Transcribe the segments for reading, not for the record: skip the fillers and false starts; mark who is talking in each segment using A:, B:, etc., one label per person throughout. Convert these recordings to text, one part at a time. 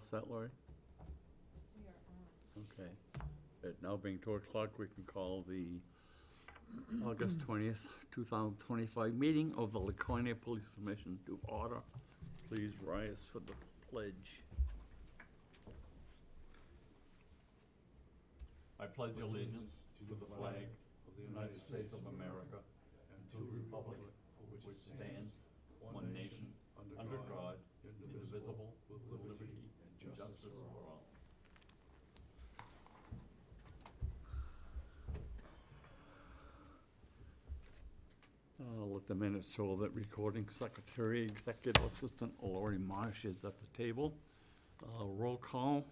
A: all set, Lori?
B: We are on.
A: Okay. It now being 2 o'clock, we can call the August 20th, 2025 meeting of the Laconia Police Commission to order. Please rise for the pledge. I pledge allegiance to the flag of the United States of America and to the republic for which it stands, one nation, under God, indivisible, with liberty and justice for all. I'll let the minutes show that recording secretary, executive assistant Lori Marsh is at the table. Roll call.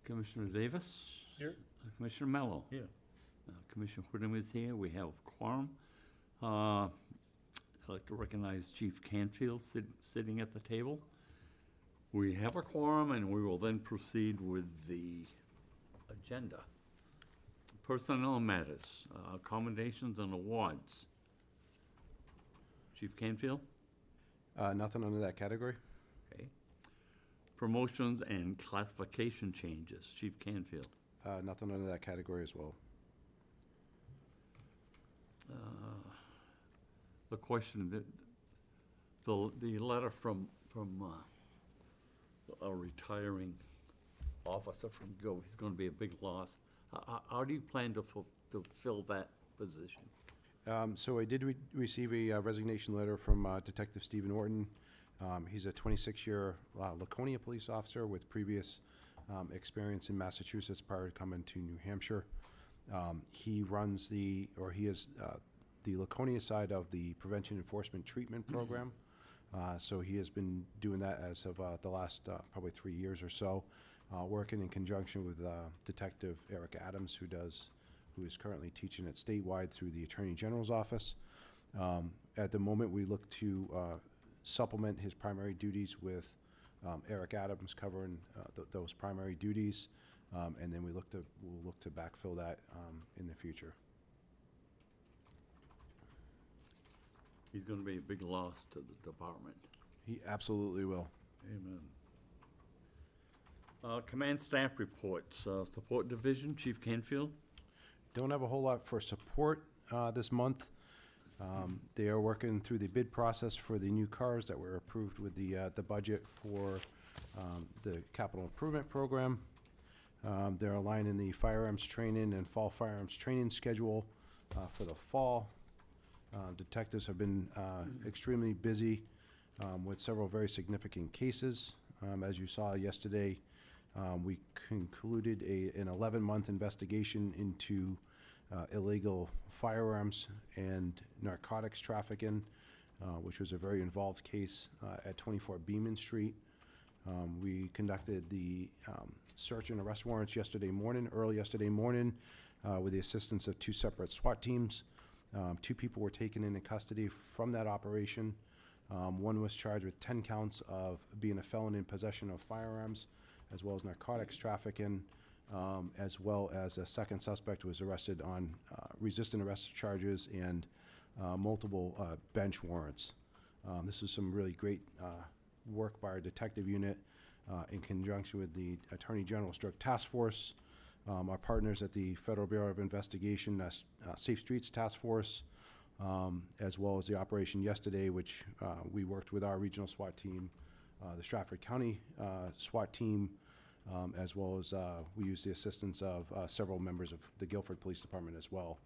A: Commissioner Davis?
C: Here.
A: Commissioner Mello?
C: Here.
A: Commissioner Whittem is here. We have quorum. I'd like to recognize Chief Canfield sitting at the table. We have a quorum, and we will then proceed with the agenda. Personnel matters, accommodations and awards. Chief Canfield?
D: Nothing under that category.
A: Okay. Promotions and classification changes. Chief Canfield?
D: Nothing under that category as well.
A: The question, the letter from a retiring officer from GO, he's going to be a big loss. How do you plan to fill that position?
D: So I did receive a resignation letter from Detective Stephen Orton. He's a 26-year Laconia police officer with previous experience in Massachusetts prior to coming to New Hampshire. He runs he is the Laconia side of the Prevention Enforcement Treatment Program. So he has been doing that as of the last probably 3 years or so, working in conjunction with Detective Eric Adams, who is currently teaching it statewide through the Attorney General's office. At the moment, we look to supplement his primary duties with Eric Adams covering those primary duties, and then we'll look to backfill that in the future.
A: He's going to be a big loss to the department.
D: He absolutely will.
A: Amen. Command staff reports. Support Division, Chief Canfield.
D: Don't have a whole lot for support this month. They are working through the bid process for the new cars that were approved with the budget for the capital improvement program. They're aligning the firearms training and fall firearms training schedule for the fall. Detectives have been extremely busy with several very significant cases. As you saw yesterday, we concluded an 11-month investigation into illegal firearms and narcotics trafficking, which was a very involved case at 24 Beaman Street. We conducted the search and arrest warrants early yesterday morning, with the assistance of 2 separate SWAT teams. 2 people were taken into custody from that operation. One was charged with 10 counts of being a felon in possession of firearms, as well as narcotics trafficking, as well as a second suspect was arrested on resistant arrest charges and multiple bench warrants. This is some really great work by our detective unit in conjunction with the Attorney General's Drug Task Force, our partners at the Federal Bureau of Investigation, Safe Streets Task Force, as well as the operation yesterday, which we worked with our regional SWAT team, the Stratford County SWAT team, as well as we used the assistance of several members of the Guilford Police Department as well.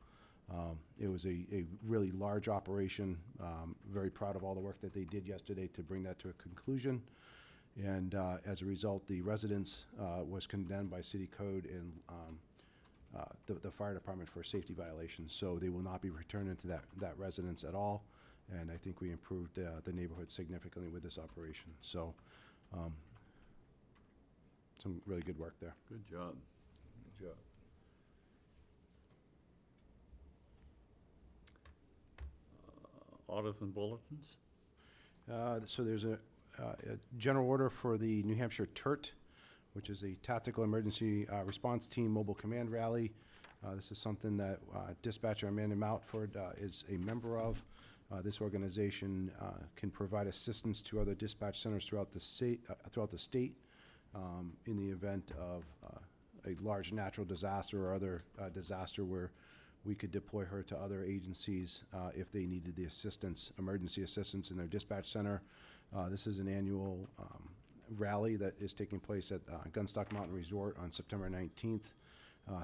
D: It was a really large operation. Very proud of all the work that they did yesterday to bring that to a conclusion. And as a result, the residence was condemned by city code and the fire department for safety violations. So they will not be returned into that residence at all. And I think we improved the neighborhood significantly with this operation. So some really good work there.
A: Good job. Good job. Orders and bulletins.
D: So there's a general order for the New Hampshire TERT, which is a Tactical Emergency Response Team Mobile Command Rally. This is something that dispatcher Amanda Mountford is a member of. This organization can provide assistance to other dispatch centers throughout the state in the event of a large natural disaster or other disaster where we could deploy her to other agencies if they needed the assistance, emergency assistance in their dispatch center. This is an annual rally that is taking place at Gunstock Mountain Resort on September 19th.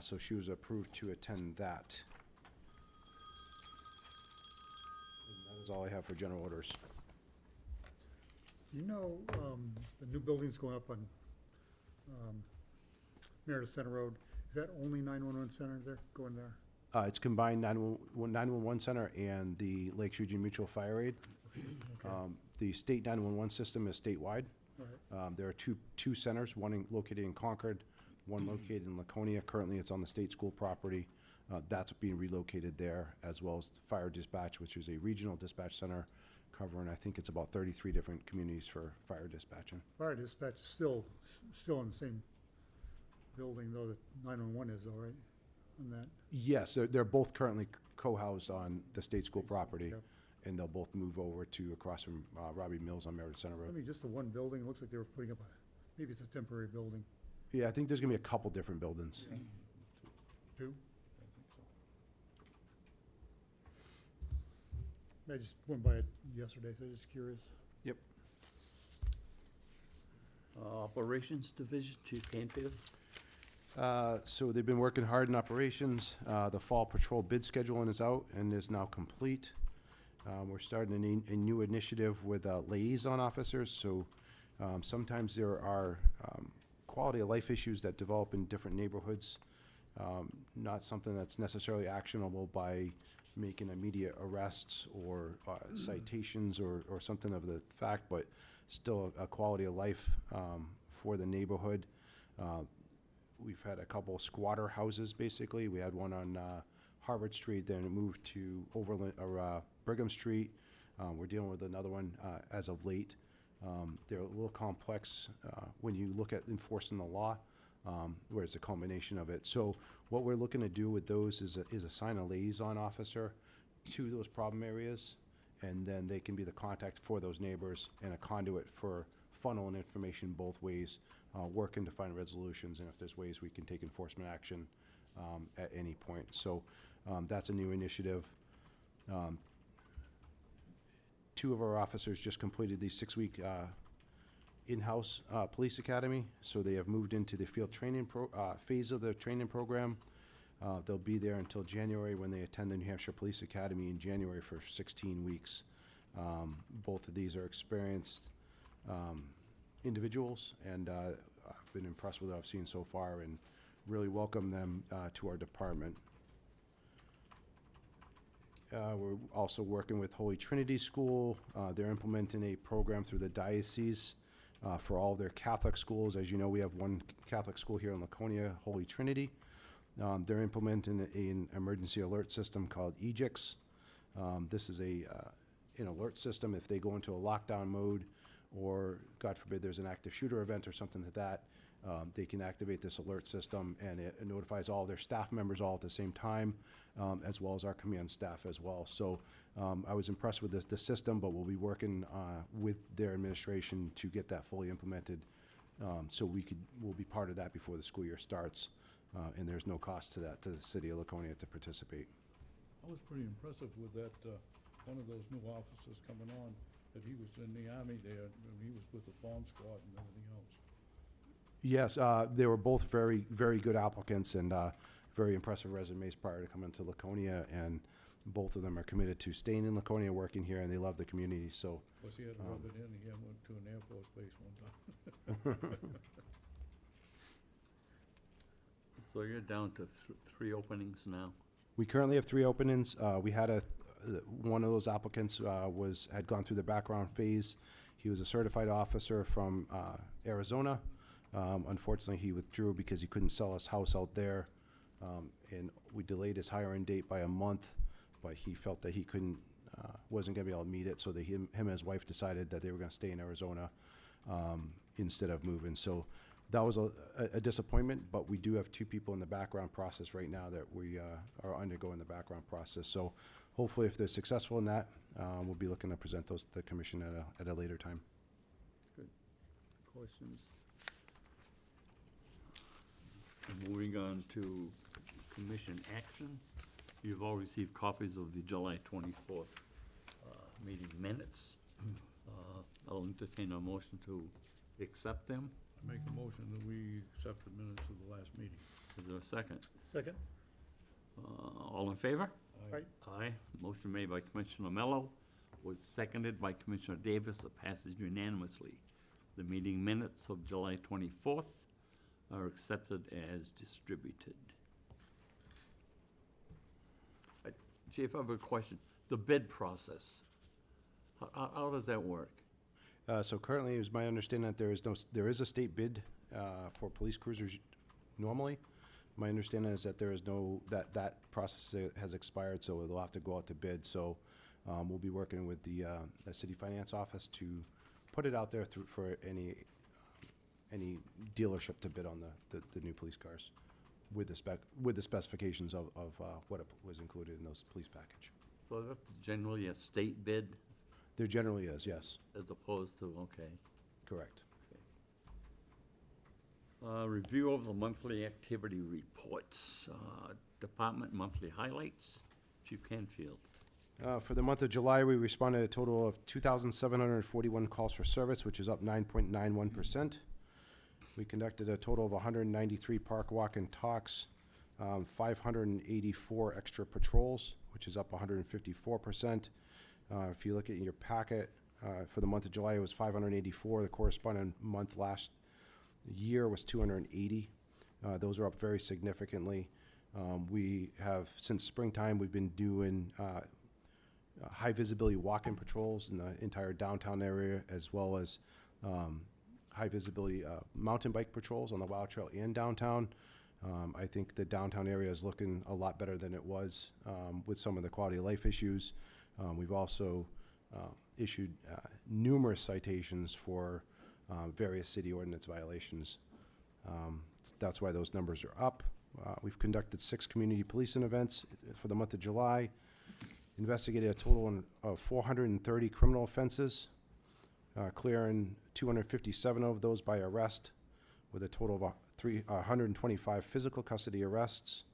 D: So she was approved to attend that. And that is all I have for general orders.
C: You know, the new building's going up on Meredith Center Road. Is that only 911 center there, going there?
D: It's combined 911 center and the Lakes Region Mutual Fire Aid.
C: Okay.
D: The state 911 system is statewide.
C: All right.
D: There are two centers, one located in Concord, one located in Laconia. Currently, it's on the state school property. That's being relocated there, as well as fire dispatch, which is a regional dispatch center covering, I think it's about 33 different communities for fire dispatching.
C: Fire dispatch is still in the same building, though the 911 is, though, right? On that?
D: Yes, they're both currently co-housed on the state school property,
C: Yep.
D: and they'll both move over to across from Robbie Mills on Meredith Center
C: I
D: Road.
C: mean, just the one building, it looks like they were putting up maybe it's a temporary building.
D: Yeah, I think there's gonna be a couple different buildings.
C: Two? I just went by it yesterday, so just curious.
D: Yep.
A: Operations Division, Chief Canfield.
D: So they've been working hard in operations. The fall patrol bid scheduling is out and is now complete. We're starting a new initiative with liaison officers, so sometimes there are quality of life issues that develop in different neighborhoods. Not something that's necessarily actionable by making immediate arrests or citations or something of the fact, but still a quality of life for the neighborhood. We've had a couple squatter houses, basically. We had one on Harvard Street, then it moved to Brigham Street. We're dealing with another one as of late. They're a little complex when you look at enforcing the law, where it's a combination of it. So what we're looking to do with those is assign a liaison officer to those problem areas, and then they can be the contact for those neighbors and a conduit for funneling information both ways, working to find resolutions, and if there's ways we can take enforcement action at any point. So that's a new initiative. Two of our officers just completed the 6-week in-house police academy, so they have moved into the field training phase of the training program. They'll be there until January when they attend the New Hampshire Police Academy in January for 16 weeks. Both of these are experienced individuals, and I've been impressed with what I've seen so far and really welcome them to our department. We're also working with Holy Trinity School. They're implementing a program through the diocese for all their Catholic schools. As you know, we have one Catholic school here in Laconia, Holy Trinity. They're implementing an emergency alert system called EGIX. This is an alert system if they go into a lockdown mode, or God forbid there's an active shooter event or something like that. They can activate this alert system, and it notifies all their staff members all at the same time, as well as our command staff as well. So I was impressed with the system, but we'll be working with their administration to get that fully implemented, so we'll be part of that before the school year starts, and there's no cost to that to the city of Laconia to participate.
E: I was pretty impressive with that, one of those new officers coming on, that he was in the Army there, and he was with the bomb squad and everything else.
D: Yes, they were both very, very good applicants and very impressive resumes prior to coming to Laconia, and both of them are committed to staying in Laconia, working here, and they love the community, so.
E: Plus, he had to rub it in, he went to an Air Force base one time.
A: So you're down to 3 openings now.
D: We currently have 3 openings. We had one of those applicants had gone through the background phase. He was a certified officer from Arizona. Unfortunately, he withdrew because he couldn't sell his house out there, and we delayed his hiring date by a month, but he felt that he wasn't gonna be able to meet it, so that him and his wife decided that they were gonna stay in Arizona instead of moving. So that was a disappointment, but we do have 2 people in the background process right now that we are undergoing the background process. So hopefully, if they're successful in that, we'll be looking to present those to the commission at a later time.
A: Questions? Moving on to commission action. You've all received copies of the July 24th meeting minutes. I'll entertain a motion to accept them.
E: Make a motion that we accept the minutes of the last meeting.
A: Is there a second?
C: Second?
A: All in favor?
C: Aye.
A: Aye. Motion made by Commissioner Mello, was seconded by Commissioner Davis. It passes unanimously. The meeting minutes of July 24th are accepted as distributed. Chief, I have a question. The bid process, how does that work?
D: So currently, it was my understanding that there is a state bid for police cruisers normally. My understanding is that there is that process has expired, so it'll have to go out to bid. So we'll be working with the city finance office to put it out there for any dealership to bid on the new police cars with the specifications of what was included in those police package.
A: So that's generally a state bid
D: There generally is, yes,
A: as opposed to, okay.
D: correct.
A: Review of the monthly activity reports. Department monthly highlights. Chief Canfield.
D: For the month of July, we responded to a total of 2,741 calls for service, which is up 9.91%. We conducted a total of 193 park walk and talks, 584 extra patrols, which is up 154%. If you look at your packet, for the month of July, it was 584. The corresponding month last year was 280. Those are up very significantly. We have, since springtime, we've been doing high visibility walk-in patrols in the entire downtown area, as well as high visibility mountain bike patrols on the Wild Trail and downtown. I think the downtown area is looking a lot better than it was with some of the quality of life issues. We've also issued numerous citations for various city ordinance violations. That's why those numbers are up. We've conducted 6 community policing events for the month of July, investigated a total of 430 criminal offenses, clearing 257 of those by arrest, with a total of 125 physical custody arrests.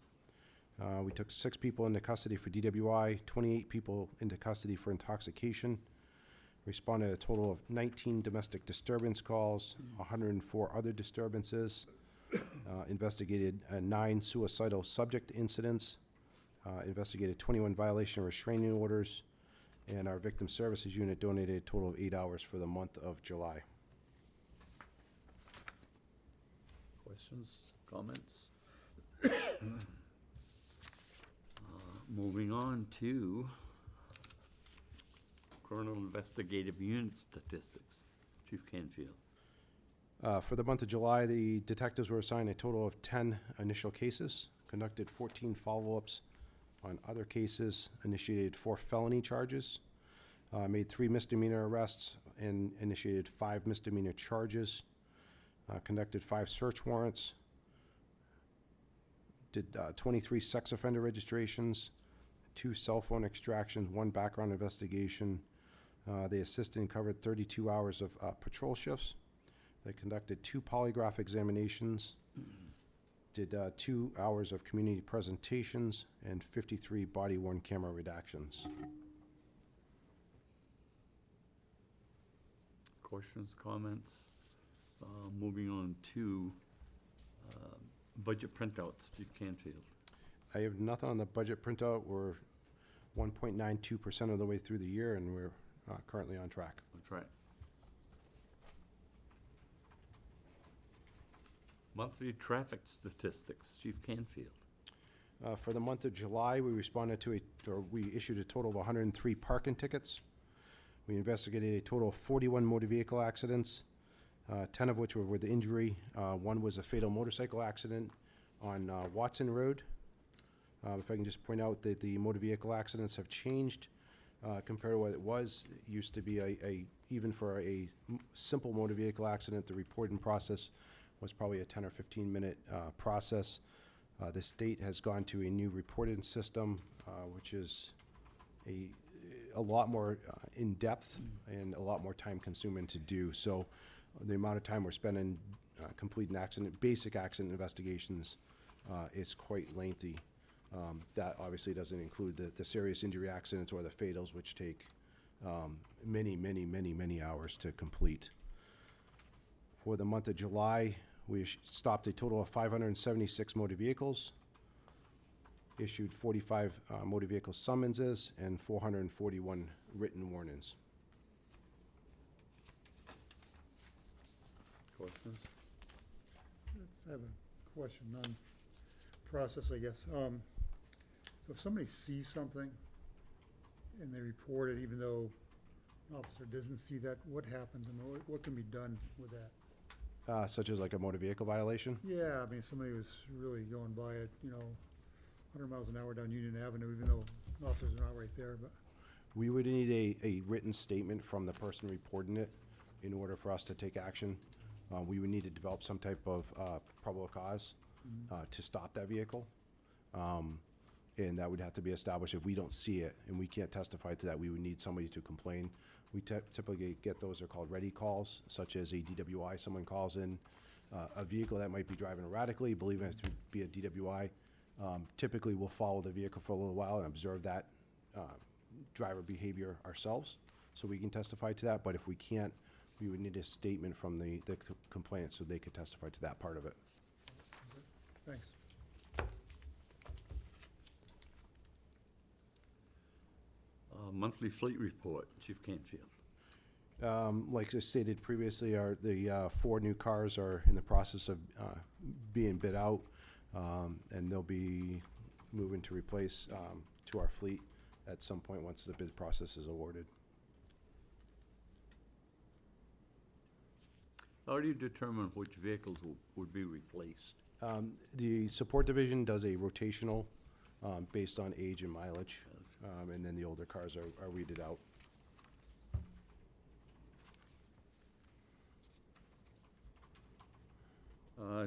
D: We took 6 people into custody for DWI, 28 people into custody for intoxication, responded a total of 19 domestic disturbance calls, 104 other disturbances, investigated 9 suicidal subject incidents, investigated 21 violation of restraining orders, and our victim services unit donated a total of 8 hours for the month of July.
A: Questions, comments? Moving on to criminal investigative unit statistics. Chief Canfield.
D: For the month of July, the detectives were assigned a total of 10 initial cases, conducted 14 follow-ups on other cases, initiated 4 felony charges, made 3 misdemeanor arrests, and initiated 5 misdemeanor charges, conducted 5 search warrants, did 23 sex offender registrations, 2 cell phone extractions, 1 background investigation. They assisted and covered 32 hours of patrol shifts. They conducted 2 polygraph examinations, did 2 hours of community presentations, and 53 body-worn camera redactions.
A: Questions, comments? Moving on to budget printouts. Chief Canfield.
D: I have nothing on the budget printout. We're 1.92% of the way through the year, and we're currently on track.
A: That's right. Monthly traffic statistics. Chief Canfield.
D: For the month of July, we we issued a total of 103 parking tickets. We investigated a total of 41 motor vehicle accidents, 10 of which were with injury. 1 was a fatal motorcycle accident on Watson Road. If I can just point out that the motor vehicle accidents have changed compared to what it was. It used to be even for a simple motor vehicle accident, the reporting process was probably a 10 or 15-minute process. The state has gone to a new reporting system, which is a lot more in-depth and a lot more time-consuming to do. So the amount of time we're spending completing basic accident investigations is quite lengthy. That obviously doesn't include the serious injury accidents or the fatals, which take many hours to complete. For the month of July, we stopped a total of 576 motor vehicles, issued 45 motor vehicle summonses, and 441 written warnings.
A: Questions?
C: Let's have a question on process, I guess. So if somebody sees something and they report it, even though an officer doesn't see that, what happens and what can be done with that?
D: Such as like a motor vehicle violation?
C: Yeah, I mean, somebody was really going by it, 100 miles an hour down Union Avenue, even though officers are not right there, but.
D: We would need a written statement from the person reporting it in order for us to take action. We would need to develop some type of probable cause to stop that vehicle. And that would have to be established. If we don't see it and we can't testify to that, we would need somebody to complain. We typically get those are called ready calls, such as a DWI. Someone calls in a vehicle that might be driving erratically, believing it to be a DWI. Typically, we'll follow the vehicle for a little while and observe that driver behavior ourselves, so we can testify to that. But if we can't, we would need a statement from the complainant so they could testify to that part of it.
C: Thanks.
A: Monthly fleet report, Chief Canfield.
D: Like I stated previously, the 4 new cars are in the process of being bid out, and they'll be moving to replace to our fleet at some point once the bid process is awarded.
A: How do you determine which vehicles would be replaced?
D: The support division does a rotational based on age and mileage, and then the older cars are weeded out.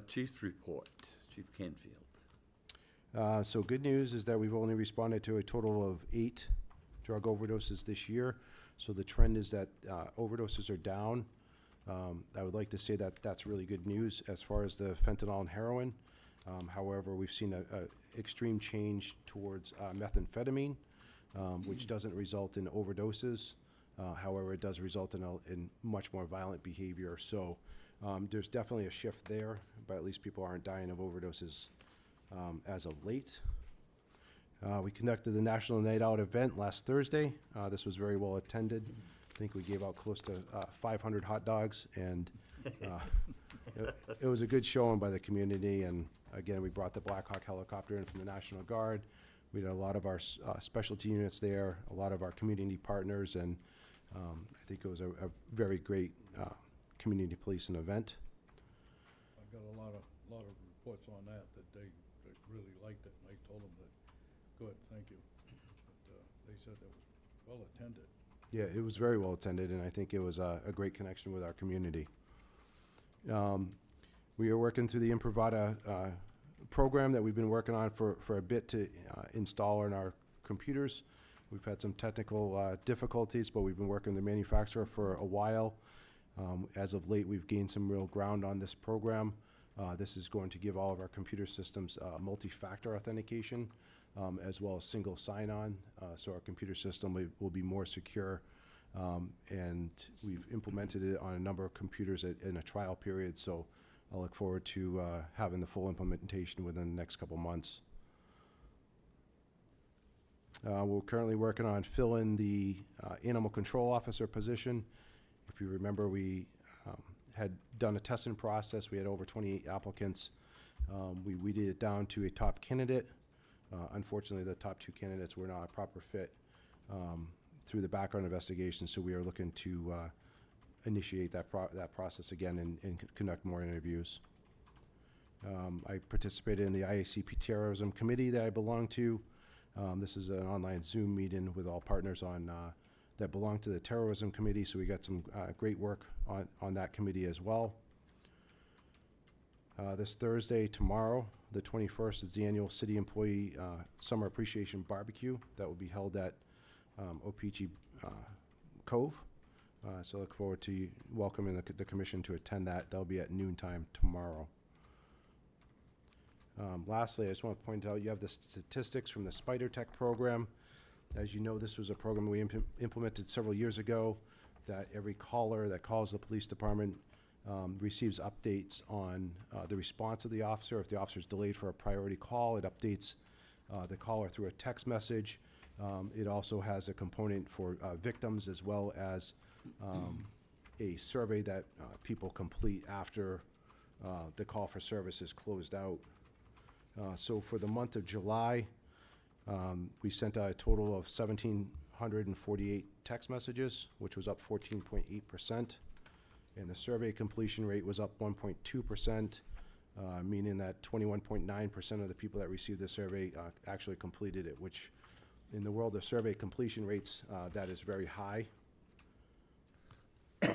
A: Chief's report, Chief Canfield.
D: So good news is that we've only responded to a total of 8 drug overdoses this year. So the trend is that overdoses are down. I would like to say that that's really good news as far as the fentanyl and heroin. However, we've seen a extreme change towards methamphetamine, which doesn't result in overdoses. However, it does result in much more violent behavior. So there's definitely a shift there, but at least people aren't dying of overdoses as of late. We conducted the National Night Out event last Thursday. This was very well attended. I think we gave out close to 500 hot dogs, and it was a good showing by the community. And again, we brought the Black Hawk helicopter in from the National Guard. We had a lot of our specialty units there, a lot of our community partners, and I think it was a very great community policing event.
E: I got a lot of reports on that they really liked it, and I told them that, good, thank you. But they said that was well attended.
D: Yeah, it was very well attended, and I think it was a great connection with our community. We are working through the Improvada program that we've been working on for a bit to install on our computers. We've had some technical difficulties, but we've been working with the manufacturer for a while. As of late, we've gained some real ground on this program. This is going to give all of our computer systems multi-factor authentication, as well as single sign-on, so our computer system will be more secure. And we've implemented it on a number of computers in a trial period, so I look forward to having the full implementation within the next couple months. We're currently working on filling the animal control officer position. If you remember, we had done a testing process. We had over 28 applicants. We weeded it down to a top candidate. Unfortunately, the top 2 candidates were not a proper fit through the background investigation, so we are looking to initiate that process again and conduct more interviews. I participated in the IACP Terrorism Committee that I belong to. This is an online Zoom meeting with all partners that belong to the Terrorism Committee, so we got some great work on that committee as well. This Thursday, tomorrow, the 21st, is the annual City Employee Summer Appreciation Barbecue that will be held at Opeechee Cove. So look forward to welcoming the commission to attend that. That'll be at noontime tomorrow. Lastly, I just want to point out, you have the statistics from the Spider Tech program. As you know, this was a program we implemented several years ago, that every caller that calls the police department receives updates on the response of the officer. If the officer's delayed for a priority call, it updates the caller through a text message. It also has a component for victims, as well as a survey that people complete after the call for service is closed out. So for the month of July, we sent out a total of 1,748 text messages, which was up 14.8%. And the survey completion rate was up 1.2%, meaning that 21.9% of the people that received the survey actually completed it, which in the world of survey completion rates, that is very high. I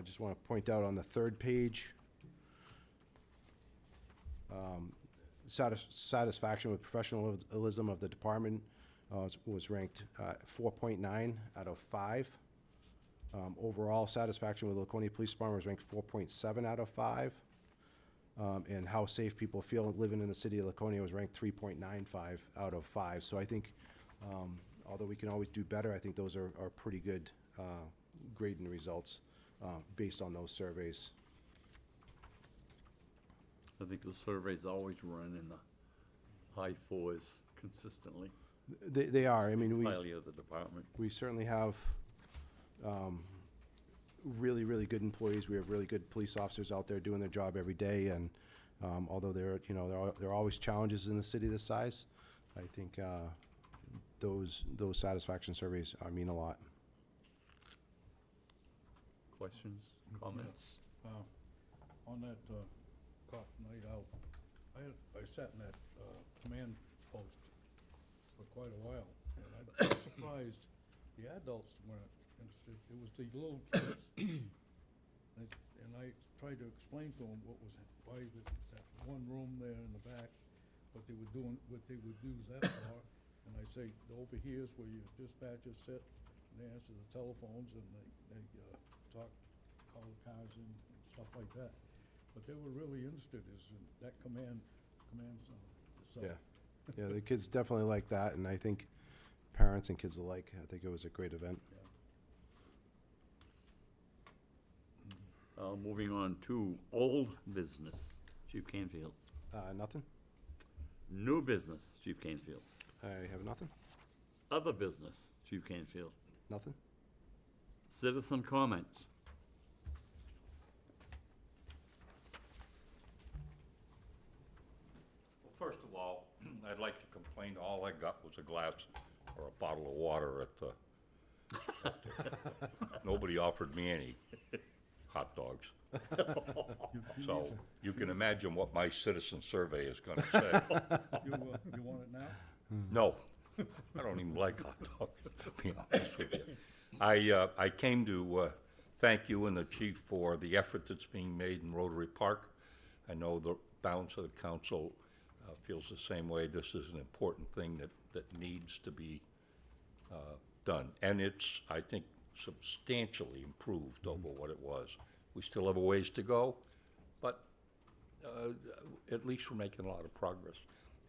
D: just want to point out on the third page, satisfaction with professionalism of the department was ranked 4.9 out of 5. Overall satisfaction with Laconia Police Department was ranked 4.7 out of 5. And how safe people feel living in the city of Laconia was ranked 3.95 out of 5. So I think, although we can always do better, I think those are pretty good grading results based on those surveys.
A: I think the surveys always run in the high 4s consistently,
D: They are. I mean,
A: highly of the department.
D: we certainly have really, really good employees. We have really good police officers out there doing their job every day. And although there are always challenges in the city this size, I think those satisfaction surveys mean a lot.
A: Questions, comments?
E: On that cop night out, I sat in that command post for quite a while, and I'm surprised the adults weren't interested. It was the little kids. And I tried to explain to them why that one room there in the back, what they would use that for. And I say, over here's where your dispatchers sit, and they answer the telephones, and they talk, call the cars in, and stuff like that. But they were really interested in that command center itself.
D: Yeah, the kids definitely like that, and I think parents and kids alike, I think it was a great event.
A: Moving on to old business, Chief Canfield.
D: Nothing?
A: New business, Chief Canfield.
D: I have nothing?
A: Other business, Chief Canfield.
D: Nothing?
A: Citizen comments.
F: Well, first of all, I'd like to complain, all I got was a glass or a bottle of water nobody offered me any hot dogs. So you can imagine what my citizen survey is gonna say.
E: You want it now?
F: No, I don't even like hot dogs, to be honest with you. I came to thank you and the chief for the effort that's being made in Rotary Park. I know the balance of the council feels the same way. This is an important thing that needs to be done. And it's, I think, substantially improved over what it was. We still have a ways to go, but at least we're making a lot of progress.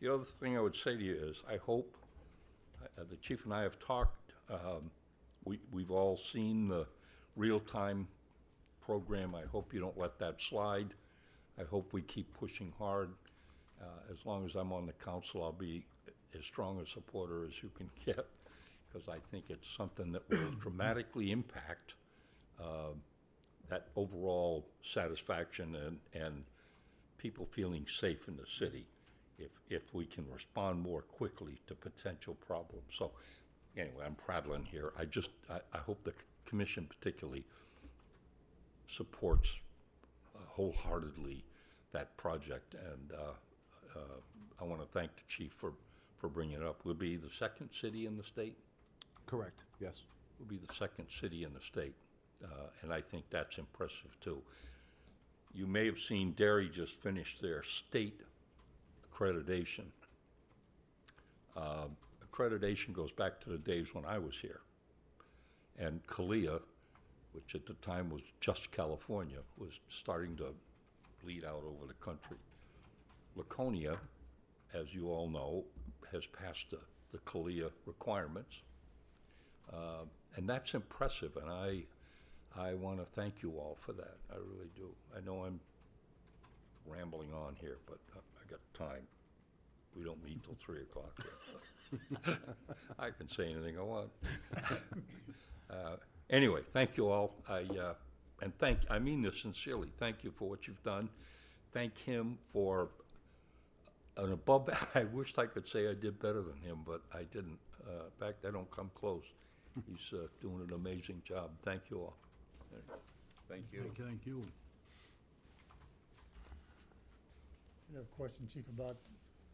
F: The other thing I would say to you is, I hope, the chief and I have talked, we've all seen the real-time program. I hope you don't let that slide. I hope we keep pushing hard. As long as I'm on the council, I'll be as strong a supporter as you can get, because I think it's something that will dramatically impact that overall satisfaction and people feeling safe in the city if we can respond more quickly to potential problems. So anyway, I'm prattling here. I hope the commission particularly supports wholeheartedly that project, and I want to thank the chief for bringing it up. We'll be the second city in the state.
D: Correct, yes.
F: We'll be the second city in the state, and I think that's impressive too. You may have seen Derry just finished their state accreditation. Accreditation goes back to the days when I was here. And CALIA, which at the time was just California, was starting to bleed out over the country. Laconia, as you all know, has passed the CALIA requirements. And that's impressive, and I want to thank you all for that. I really do. I know I'm rambling on here, but I got time. We don't meet till 3 o'clock yet, so I can say anything I want. Anyway, thank you all. I mean this sincerely. Thank you for what you've done. Thank him for an above. I wished I could say I did better than him, but I didn't. In fact, I don't come close. He's doing an amazing job. Thank you all.
A: Thank you.
E: Thank you.
C: I have a question, Chief, about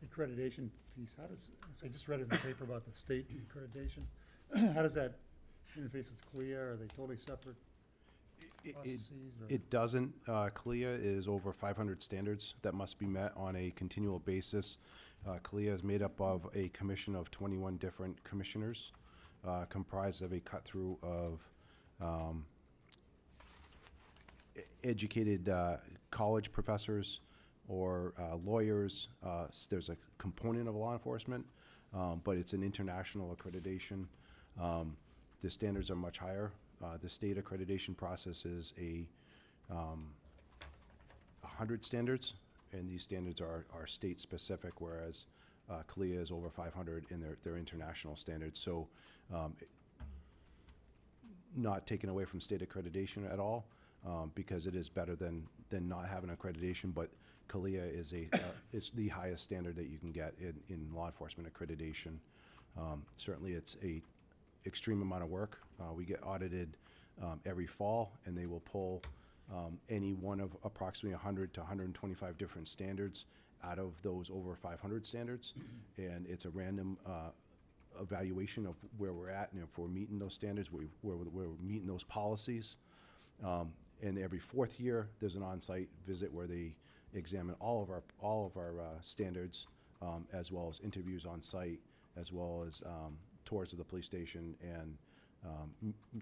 C: the accreditation piece. How does, as I just read in the paper about the state accreditation, how does that interface with CLIA? Are they totally separate processes? Or-
D: It doesn't. CLIA is over 500 standards that must be met on a continual basis. CLIA is made up of a commission of 21 different commissioners, comprised of a cut-through of educated college professors or lawyers. There's a component of law enforcement, but it's an international accreditation. The standards are much higher. The state accreditation process is 100 standards, and these standards are state-specific, whereas CALIA is over 500 and they're international standards. So not taken away from state accreditation at all, because it is better than not having accreditation, but CALIA is is the highest standard that you can get in law enforcement accreditation. Certainly it's a extreme amount of work. We get audited every fall, and they will pull any one of approximately 100 to 125 different standards out of those over 500 standards, and it's a random evaluation of where we're at, and if we're meeting those standards, we're meeting those policies. And every fourth year, there's an on-site visit where they examine all of our standards, as well as interviews on site, as well as tours of the police station, and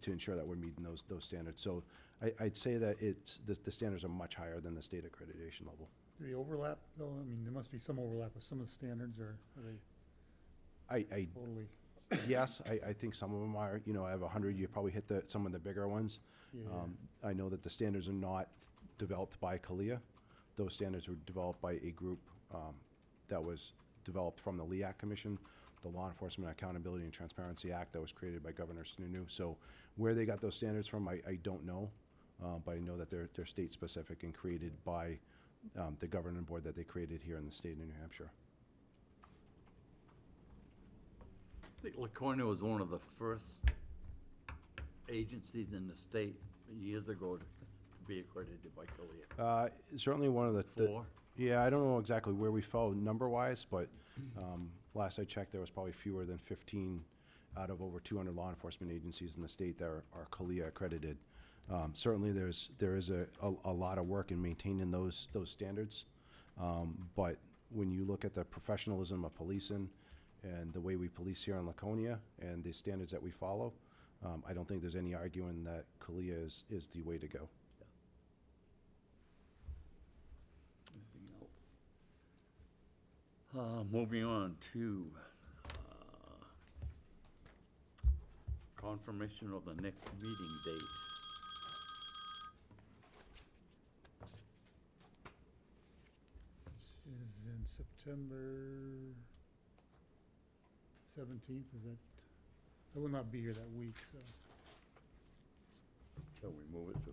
D: to ensure that we're meeting those standards. So I'd say that the standards are much higher than the state accreditation level.
C: Do they overlap, though? I mean, there must be some overlap with some of the standards, or are they
D: I
C: totally?
D: yes, I think some of them are. You know, I have 100. You probably hit some of the bigger ones.
C: Yeah.
D: I know that the standards are not developed by CALIA. Those standards were developed by a group that was developed from the LEAC Commission, the Law Enforcement Accountability and Transparency Act that was created by Governor Sununu. So where they got those standards from, I don't know, but I know that they're state-specific and created by the governing board that they created here in the state of New Hampshire.
A: I think Laconia was one of the first agencies in the state years ago to be accredited by CALIA.
D: Certainly one of the
A: Four?
D: yeah, I don't know exactly where we fell number-wise, but last I checked, there was probably fewer than 15 out of over 200 law enforcement agencies in the state that are CALIA accredited. Certainly, there is a lot of work in maintaining those standards, but when you look at the professionalism of policing and the way we police here in Laconia and the standards that we follow, I don't think there's any arguing that CALIA is the way to go.
A: Anything else? Moving on to confirmation of the next meeting date.
C: This is in September 17th, is that? I will not be here that week, so.
A: Shall we move it to?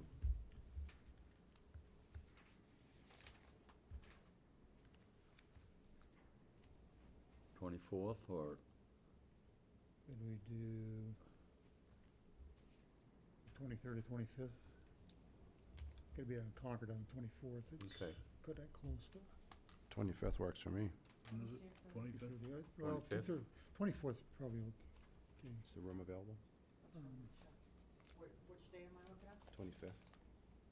A: '24th or
C: Could we do 23rd or 25th? Gonna be in Concord on the 24th. It's
A: Okay.
C: Got that close, but.
D: 25th works for me.
E: When is it? 25th?
C: Well,
A: 25th?
C: 24th probably okay.
D: Is the room available?
C: Um,
B: Which day am I looking at?
D: 25th.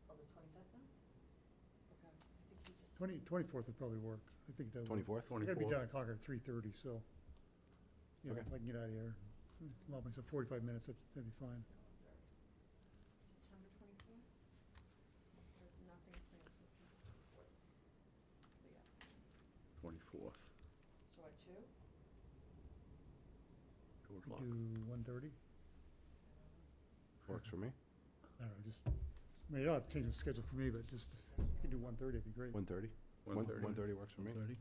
B: Oh, the 25th then?
C: 24th would probably work. I think that would.
D: 24th?
C: I gotta be
A: 24th.
C: done at Concord at 3:30, so, you know,
D: Okay.
C: if I can get out of here, allow myself 45 minutes, that'd be fine.
B: September 24th? There's nothing planned September 24th. Yeah.
A: 24th,
B: So at 2?
A: 2
C: We
A: o'clock.
C: do 1:30?
D: Works for me.
C: I don't know, just, I mean, you don't have to change the schedule for me, but just, if you could do 1:30, it'd be great.
D: 1:30?
A: 1:30.
D: 1:30 works for me.
E: 30?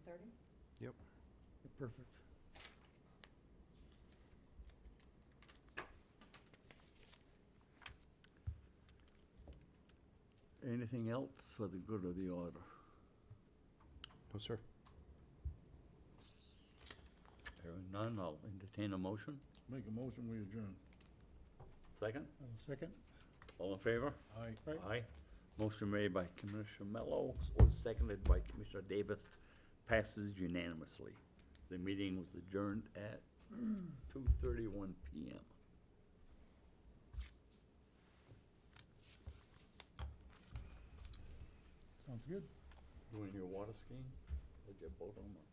B: 1:30?
C: Perfect.
A: Anything else for the good of the order?
D: No, sir.
A: Hearing none, I'll entertain a motion.
E: Make a motion, we adjourn.
A: Second?
C: Second?
A: All in favor?
E: Aye.
A: Aye. Motion made by Commissioner Mello, was seconded by Commissioner Davis, passes unanimously. The meeting was adjourned at 2:31 PM.
C: Sounds good.
A: Doing your water skiing? Did you boat on the